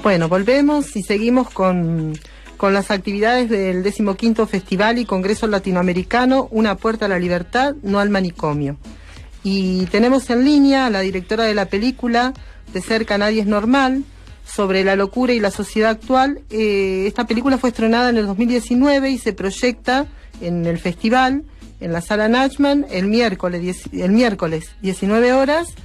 Bueno, volvemos y seguimos con las actividades del 15º Festival y Congreso Latinoamericano Una Puerta a la Libertad, no al manicomio. Y tenemos en línea a la directora de la película De cerca nadie es normal, sobre la locura y la sociedad actual. Esta película fue estrenada en el 2019 y se proyecta en el festival, en la Sala Nachman, el miércoles 19 horas,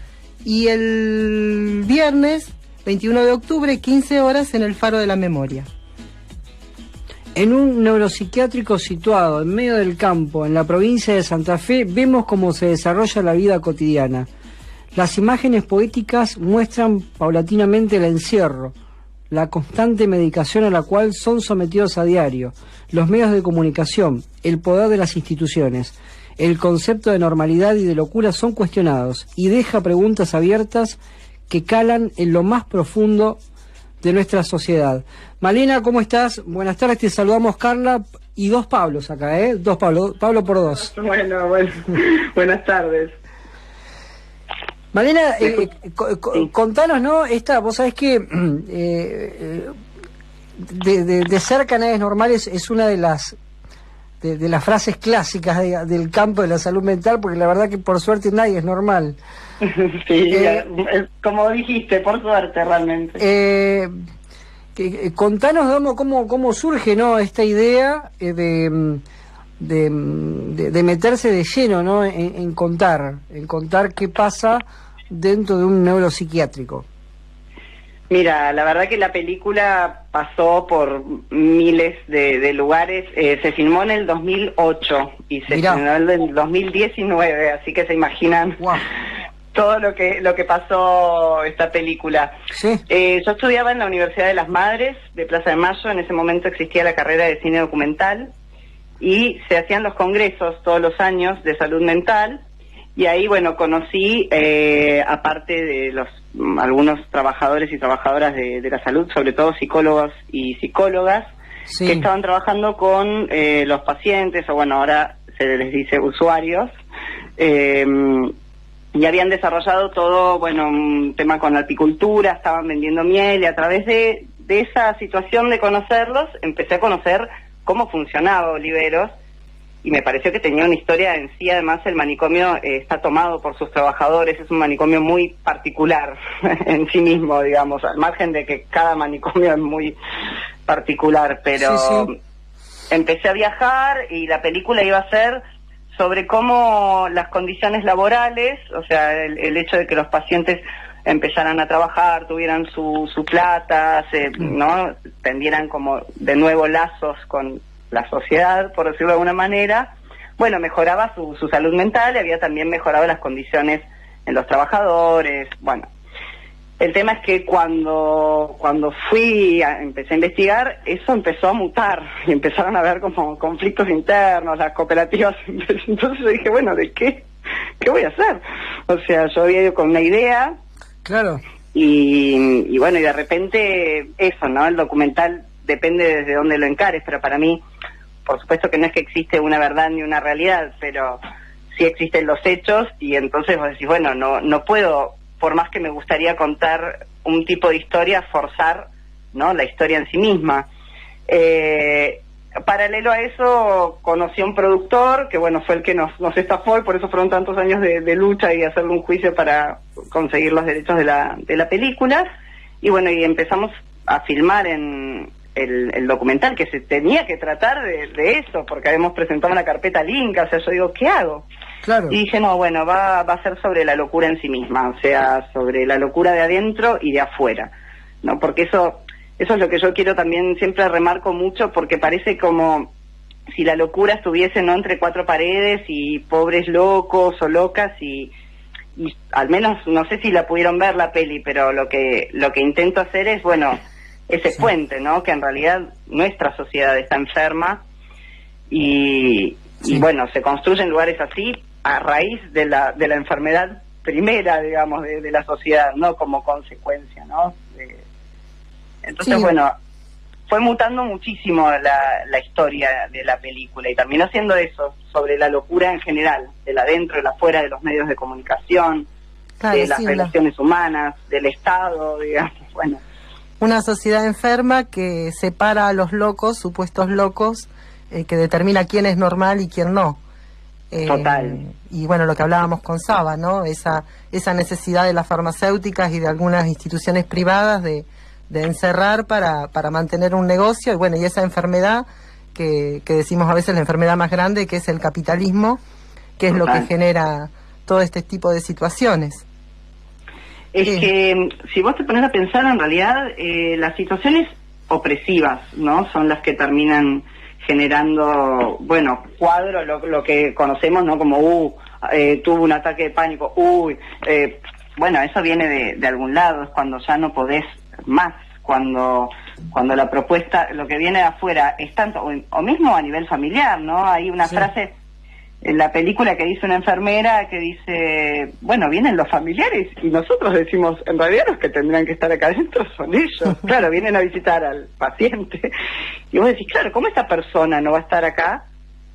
y el viernes 21 de octubre, 15 horas, en el Faro de la Memoria. En un neuropsiquiátrico situado en medio del campo, en la provincia de Santa Fe, vemos cómo se desarrolla la vida cotidiana. Las imágenes poéticas muestran paulatinamente el encierro, la constante medicación a la cual son sometidos a diario, los medios de comunicación, el poder de las instituciones. El concepto de normalidad y de locura son cuestionados y deja preguntas abiertas que calan en lo más profundo de nuestra sociedad. Malena, ¿cómo estás? Buenas tardes, te saludamos Carla y dos Pablos acá, ¿eh? Dos Pablo por dos. Bueno, buenas tardes. Malena, contanos, ¿no? Vos sabés que de cerca nadie es normal es una de las frases clásicas del campo de la salud mental, porque la verdad que por suerte nadie es normal. Sí, como dijiste, por suerte realmente. Contanos, cómo surge, ¿no?, esta idea de meterse de lleno, ¿no?, en contar qué pasa dentro de un neuropsiquiátrico. Mira, la verdad que la película pasó por miles de lugares. Se filmó en el 2008 y se estrenó en el 2019, así que se imaginan todo lo que pasó esta película. Sí. Yo estudiaba en la Universidad de las Madres de Plaza de Mayo. En ese momento existía la carrera de cine documental y se hacían los congresos todos los años de salud mental. Y ahí, bueno, conocí, aparte de algunos trabajadores y trabajadoras de la salud, sobre todo psicólogos y psicólogas, sí, que estaban trabajando con los pacientes, o bueno, ahora se les dice usuarios, y habían desarrollado todo, bueno, un tema con la apicultura, estaban vendiendo miel, y a través de esa situación de conocerlos, empecé a conocer cómo funcionaba Oliveros, y me pareció que tenía una historia en sí. Además, el manicomio está tomado por sus trabajadores, es un manicomio muy particular en sí mismo, digamos, al margen de que cada manicomio es muy particular, pero sí. Empecé a viajar y la película iba a ser sobre cómo las condiciones laborales, o sea, el hecho de que los pacientes empezaran a trabajar, tuvieran su plata, ¿no?, tendieran como de nuevo lazos con la sociedad, por decirlo de alguna manera, bueno, mejoraba su salud mental y había también mejorado las condiciones en los trabajadores. Bueno, el tema es que cuando empecé a investigar, eso empezó a mutar y empezaron a haber como conflictos internos, las cooperativas. Entonces yo dije, bueno, ¿de qué voy a hacer? O sea, yo había ido con una idea. Claro. Y bueno, y de repente eso, ¿no? El documental depende desde dónde lo encares, pero para mí, por supuesto que no es que existe una verdad ni una realidad, pero sí existen los hechos, y entonces vos decís, bueno, no puedo, por más que me gustaría contar un tipo de historia, forzar, ¿no?, la historia en sí misma. Paralelo a eso, conocí a un productor que, bueno, fue el que nos estafó, y por eso fueron tantos años de lucha y hacerle un juicio para conseguir los derechos de la película, y bueno, y empezamos a filmar en el documental, que se tenía que tratar de eso, porque habíamos presentado una carpeta al Inca. O sea, yo digo, ¿qué hago? Claro. Y dije, no, bueno, va a ser sobre la locura en sí misma, o sea, sobre la locura de adentro y de afuera, ¿no? Porque eso es lo que yo quiero también, siempre remarco mucho, porque parece como si la locura estuviese, ¿no?, entre cuatro paredes y pobres locos o locas, y al menos, no sé si la pudieron ver la peli, pero lo que intento hacer es, bueno, ese puente, ¿no?, que en realidad nuestra sociedad está enferma y bueno, se construyen lugares así a raíz de la enfermedad primera, digamos, de la sociedad, no como consecuencia, ¿no? Entonces, bueno, fue mutando muchísimo la historia de la película, y terminó siendo eso, sobre la locura en general, del adentro, del afuera, de los medios de comunicación, de las relaciones humanas, del Estado, digamos, bueno. una sociedad enferma que separa a los locos, supuestos locos, que determina quién es normal y quién no. Total. Y bueno, lo que hablábamos con Saba, ¿no? Esa necesidad de las farmacéuticas y de algunas instituciones privadas de encerrar para mantener un negocio, y bueno, y esa enfermedad que decimos a veces la enfermedad más grande, que es el capitalismo, que es lo que genera todo este tipo de situaciones. Es que si vos te pones a pensar, en realidad las situaciones opresivas, ¿no? Son las que terminan generando, bueno, cuadros, lo que conocemos, ¿no? Como, tuvo un ataque de pánico, bueno, eso viene de algún lado, es cuando ya no podés más, cuando la propuesta, lo que viene de afuera es tanto, o mismo a nivel familiar, ¿no? Hay una frase en la película que dice una enfermera que dice, bueno, vienen los familiares, y nosotros decimos, en realidad los que tendrían que estar acá adentro son ellos. Claro, vienen a visitar al paciente, y vos decís, claro, ¿cómo esta persona no va a estar acá?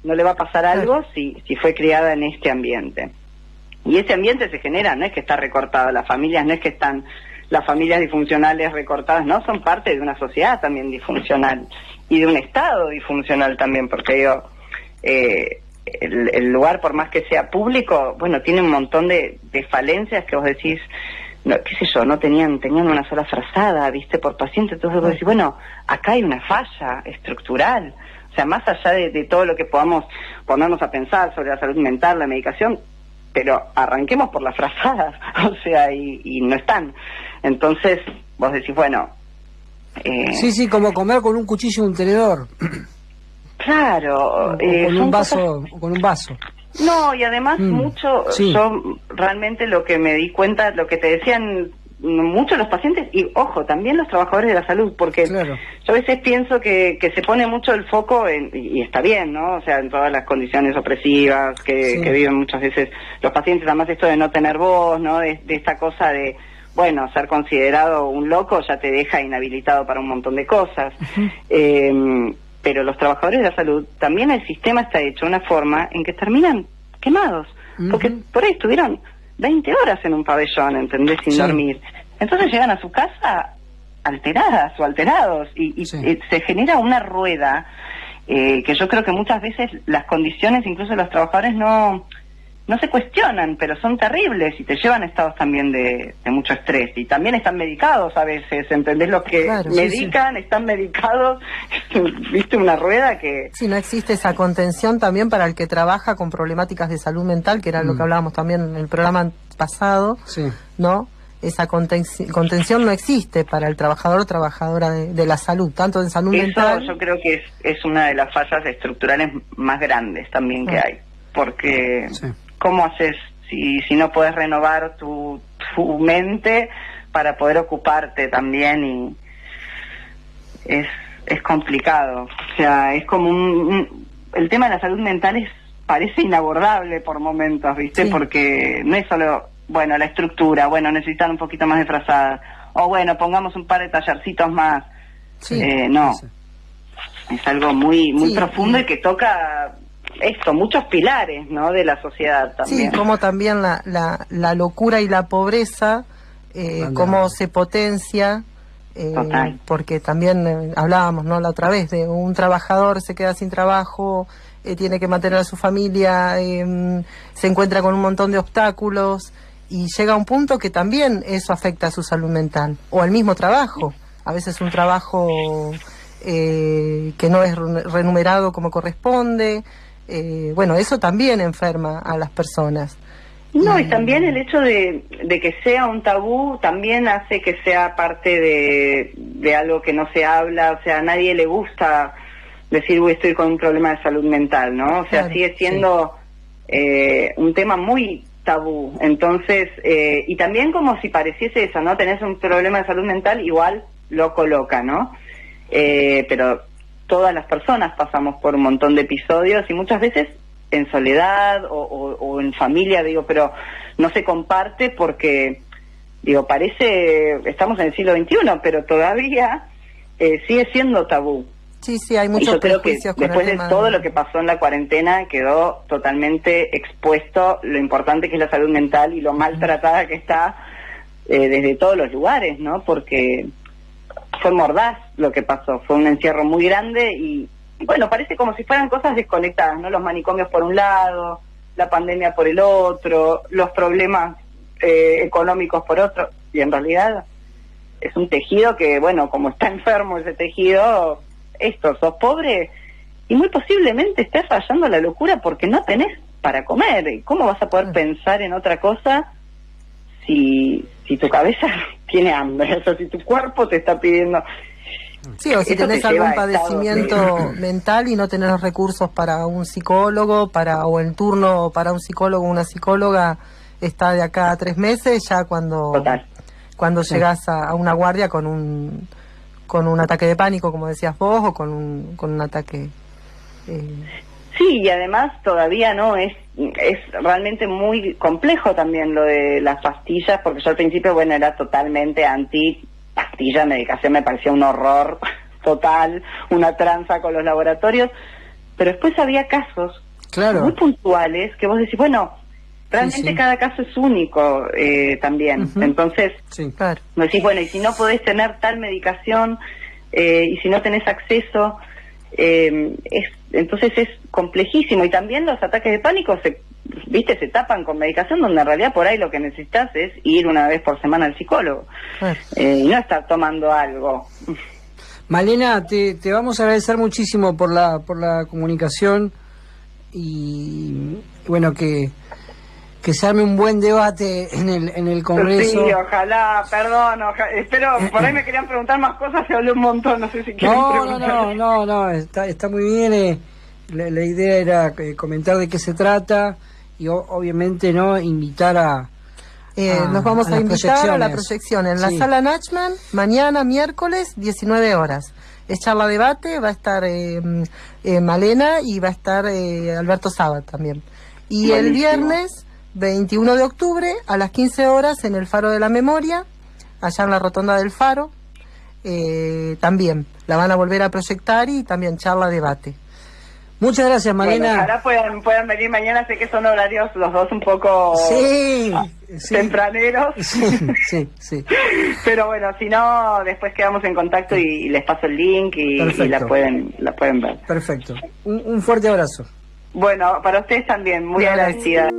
¿No le va a pasar algo si fue criada en este ambiente? Y ese ambiente se genera, no es que está recortado, las familias no es que están, las familias disfuncionales recortadas, no, son parte de una sociedad también disfuncional, y de un Estado disfuncional también, porque digo, el lugar, por más que sea público, bueno, tiene un montón de falencias que vos decís, no, qué sé yo, no tenían una sola frazada, viste, por paciente. Entonces vos decís, bueno, acá hay una falla estructural. O sea, más allá de todo lo que podamos ponernos a pensar sobre la salud mental, la medicación, pero arranquemos por las frazadas, o sea, y no están. Entonces vos decís, bueno, sí, como comer con un cuchillo y un tenedor. Claro, con un vaso. No, y además mucho, yo realmente lo que me di cuenta, lo que te decían muchos los pacientes, y ojo, también los trabajadores de la salud, porque yo a veces pienso que se pone mucho el foco y está bien, ¿no? O sea, en todas las condiciones opresivas que viven muchas veces los pacientes, además esto de no tener voz, ¿no? De esta cosa de, bueno, ser considerado un loco ya te deja inhabilitado para un montón de cosas. Pero los trabajadores de la salud, también el sistema está hecho de una forma en que terminan quemados, porque por ahí estuvieron 20 horas en un pabellón, ¿entendés? Sin dormir. Entonces llegan a su casa alteradas o alterados, y se genera una rueda que yo creo que muchas veces las condiciones, incluso de los trabajadores, no se cuestionan, pero son terribles y te llevan a estados también de mucho estrés. Y también están medicados a veces, ¿entendés? Los que medican, están medicados, viste, una rueda que... Sí, no existe esa contención también para el que trabaja con problemáticas de salud mental, que era lo que hablábamos también en el programa pasado, ¿no? Esa contención no existe para el trabajador o trabajadora de la salud, tanto en salud mental... Yo creo que es una de las fallas estructurales más grandes también que hay, porque... ¿Cómo haces si no puedes renovar tu mente para poder ocuparte también? Y es complicado. O sea, es como el tema de la salud mental parece inabordable por momentos, ¿viste? Porque no es solo, bueno, la estructura, bueno, necesitan un poquito más de frazada, o bueno, pongamos un par de tallercitos más. No. Es algo muy profundo y que toca... muchos pilares, ¿no?, de la sociedad también. Sí, como también la locura y la pobreza, cómo se potencia, porque también hablábamos, ¿no?, la otra vez, de un trabajador se queda sin trabajo, tiene que mantener a su familia, se encuentra con un montón de obstáculos, y llega a un punto que también eso afecta a su salud mental, o al mismo trabajo, a veces un trabajo que no es remunerado como corresponde. Bueno, eso también enferma a las personas. No, y también el hecho de que sea un tabú también hace que sea parte de algo que no se habla. O sea, a nadie le gusta decir, uy, estoy con un problema de salud mental, ¿no? O sea, sigue siendo un tema muy tabú. Entonces, y también como si pareciese eso, ¿no? Tenés un problema de salud mental, igual lo coloca, ¿no? Pero todas las personas pasamos por un montón de episodios, y muchas veces en soledad o en familia, digo, pero no se comparte porque, digo, estamos en el siglo XXI, pero todavía sigue siendo tabú. Sí, hay muchos prejuicios. Y yo creo que después de todo lo que pasó en la cuarentena quedó totalmente expuesto lo importante que es la salud mental y lo maltratada que está desde todos los lugares, ¿no? Porque fue mordaz lo que pasó, fue un encierro muy grande y bueno, parece como si fueran cosas desconectadas, ¿no? Los manicomios por un lado, la pandemia por el otro, los problemas económicos por otro, y en realidad es un tejido que, bueno, como está enfermo ese tejido, sos pobre y muy posiblemente estés rayando la locura porque no tenés para comer. ¿Y cómo vas a poder pensar en otra cosa si tu cabeza tiene hambre? O sea, si tu cuerpo te está pidiendo... Sí, o si tenés algún padecimiento mental y no tenés los recursos para un psicólogo, o el turno para un psicólogo o una psicóloga está de acá a 3 meses, ya cuando llegas a una guardia con un ataque de pánico, como decías vos, o con un ataque... Sí, y además todavía no es realmente muy complejo también lo de las pastillas, porque yo al principio, bueno, era totalmente anti pastilla, medicación, me parecía un horror total, una tranza con los laboratorios, pero después había casos muy puntuales que vos decís, bueno, realmente cada caso es único también, entonces me decís, bueno, y si no podés tener tal medicación y si no tenés acceso, entonces es complejísimo. Y también los ataques de pánico se tapan con medicación, donde en realidad por ahí lo que necesitas es ir una vez por semana al psicólogo y no estar tomando algo. Malena, te vamos a agradecer muchísimo por la comunicación y bueno, que se arme un buen debate en el Congreso. Sí, ojalá, perdón, espero, por ahí me querían preguntar más cosas, se habló un montón, no sé si quieren preguntar. No, está muy bien, la idea era comentar de qué se trata y obviamente invitar nos vamos a invitar a la proyección en la sala Nachman, mañana miércoles 19 horas. Es charla debate, va a estar Malena y va a estar Alberto Sabat también. Y el viernes 21 de octubre a las 15 horas en el Faro de la Memoria, allá en la Rotonda del Faro, también la van a volver a proyectar y también charla debate. Muchas gracias, Malena. Bueno, ojalá puedan venir mañana, sé que son horarios los dos un poco tempraneros. Sí. Pero bueno, si no, después quedamos en contacto y les paso el link y la pueden ver. Perfecto. Un fuerte abrazo. Bueno, para ustedes también, muy agradecida.